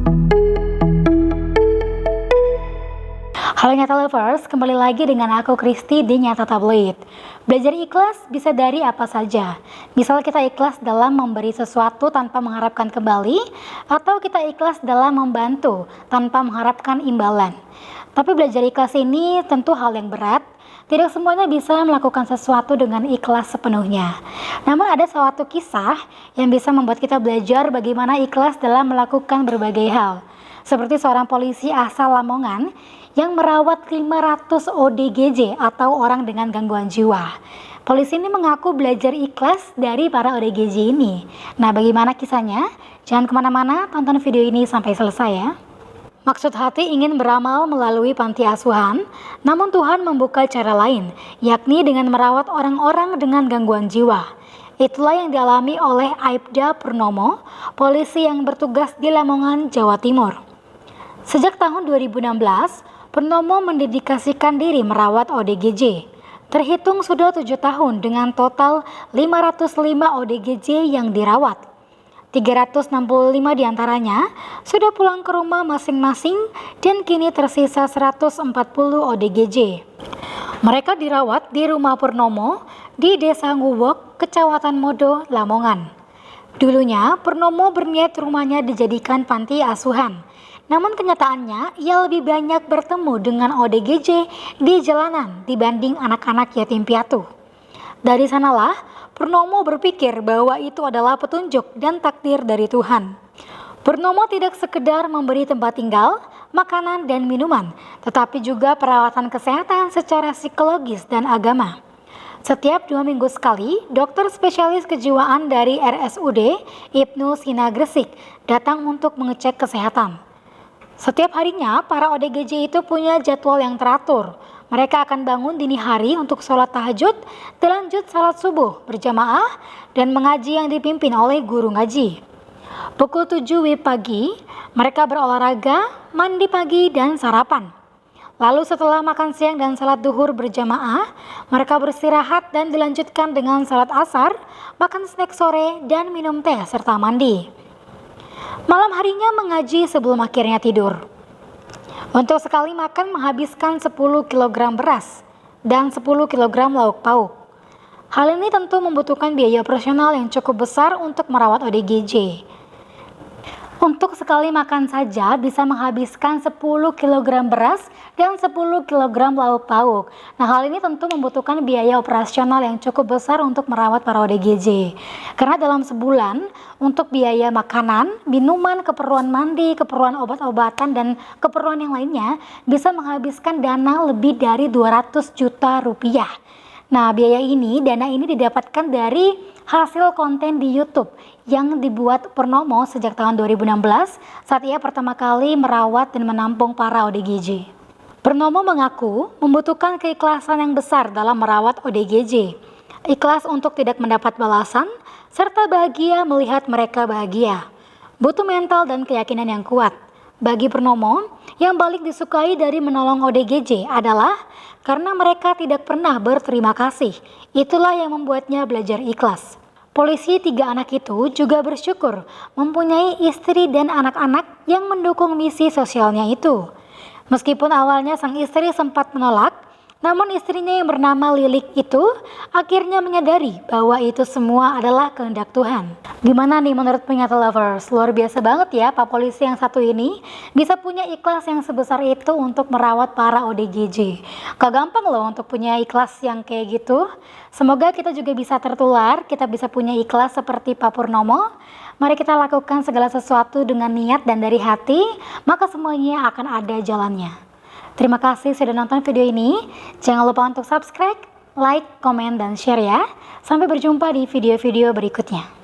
Halo Nyata Lovers, kembali lagi dengan aku Kristi di Nyata Tabloid. Belajar ikhlas bisa dari apa saja. Misal kita ikhlas dalam memberi sesuatu tanpa mengharapkan kembali, atau kita ikhlas dalam membantu tanpa mengharapkan imbalan. Tapi belajar ikhlas ini tentu hal yang berat. Tidak semuanya bisa melakukan sesuatu dengan ikhlas sepenuhnya. Namun ada suatu kisah yang bisa membuat kita belajar bagaimana ikhlas dalam melakukan berbagai hal. Seperti seorang polisi asal Lamongan yang merawat 500 ODGJ atau orang dengan gangguan jiwa. Polisi ini mengaku belajar ikhlas dari para ODGJ ini. Nah, bagaimana kisahnya? Jangan kemana-mana, tonton video ini sampai selesai ya. Maksud hati ingin beramal melalui panti asuhan, namun Tuhan membuka cara lain, yakni dengan merawat orang-orang dengan gangguan jiwa. Itulah yang dialami oleh Aibda Purnomo, polisi yang bertugas di Lamongan, Jawa Timur. Sejak tahun 2016, Purnomo mendedikasikan diri merawat ODGJ. Terhitung sudah 7 tahun dengan total 505 ODGJ yang dirawat. 365 diantaranya sudah pulang ke rumah masing-masing dan kini tersisa 140 ODGJ. Mereka dirawat di rumah Purnomo di Desa Nguwok, Kecamatan Modo, Lamongan. Dulunya Purnomo berniat rumahnya dijadikan panti asuhan. Namun kenyataannya ia lebih banyak bertemu dengan ODGJ di jalanan dibanding anak-anak yatim piatu. Dari sanalah Purnomo berpikir bahwa itu adalah petunjuk dan takdir dari Tuhan. Purnomo tidak sekedar memberi tempat tinggal, makanan dan minuman, tetapi juga perawatan kesehatan secara psikologis dan agama. Setiap 2 minggu sekali, dokter spesialis kejiwaan dari RSUD Ibnu Sina Gresik datang untuk mengecek kesehatan. Setiap harinya, para ODGJ itu punya jadwal yang teratur. Mereka akan bangun dini hari untuk sholat tahajud, dilanjut sholat subuh berjamaah, dan mengaji yang dipimpin oleh guru ngaji. Pukul 7 WIB pagi, mereka berolahraga, mandi pagi, dan sarapan. Lalu setelah makan siang dan sholat duhur berjamaah, mereka beristirahat dan dilanjutkan dengan sholat asar, makan snack sore, dan minum teh serta mandi. Malam harinya mengaji sebelum akhirnya tidur. Untuk sekali makan menghabiskan 10 kg beras dan 10 kg lauk pauk. Hal ini tentu membutuhkan biaya operasional yang cukup besar untuk merawat ODGJ. Untuk sekali makan saja bisa menghabiskan 10 kg beras dan 10 kg lauk pauk. Nah, hal ini tentu membutuhkan biaya operasional yang cukup besar untuk merawat para ODGJ. Karena dalam sebulan untuk biaya makanan, minuman, keperluan mandi, keperluan obat-obatan dan keperluan yang lainnya bisa menghabiskan dana lebih dari 200 juta rupiah. Nah, dana ini didapatkan dari hasil konten di YouTube yang dibuat Purnomo sejak tahun 2016 saat ia pertama kali merawat dan menampung para ODGJ. Purnomo mengaku membutuhkan keikhlasan yang besar dalam merawat ODGJ. Ikhlas untuk tidak mendapat balasan, serta bahagia melihat mereka bahagia. Butuh mental dan keyakinan yang kuat. Bagi Purnomo, yang paling disukai dari menolong ODGJ adalah karena mereka tidak pernah berterima kasih. Itulah yang membuatnya belajar ikhlas. Polisi 3 anak itu juga bersyukur mempunyai istri dan anak-anak yang mendukung misi sosialnya itu. Meskipun awalnya sang istri sempat menolak, namun istrinya yang bernama Lilik itu akhirnya menyadari bahwa itu semua adalah kehendak Tuhan. Gimana nih menurut Nyata Lovers? Luar biasa banget ya Pak Polisi yang satu ini bisa punya ikhlas yang sebesar itu untuk merawat para ODGJ. Gak gampang loh untuk punya ikhlas yang kayak gitu. Semoga kita juga bisa tertular, kita bisa punya ikhlas seperti Pak Purnomo. Mari kita lakukan segala sesuatu dengan niat dan dari hati, maka semuanya akan ada jalannya. Terima kasih sudah nonton video ini. Jangan lupa untuk subscribe, like, komen, dan share ya. Sampai berjumpa di video-video berikutnya.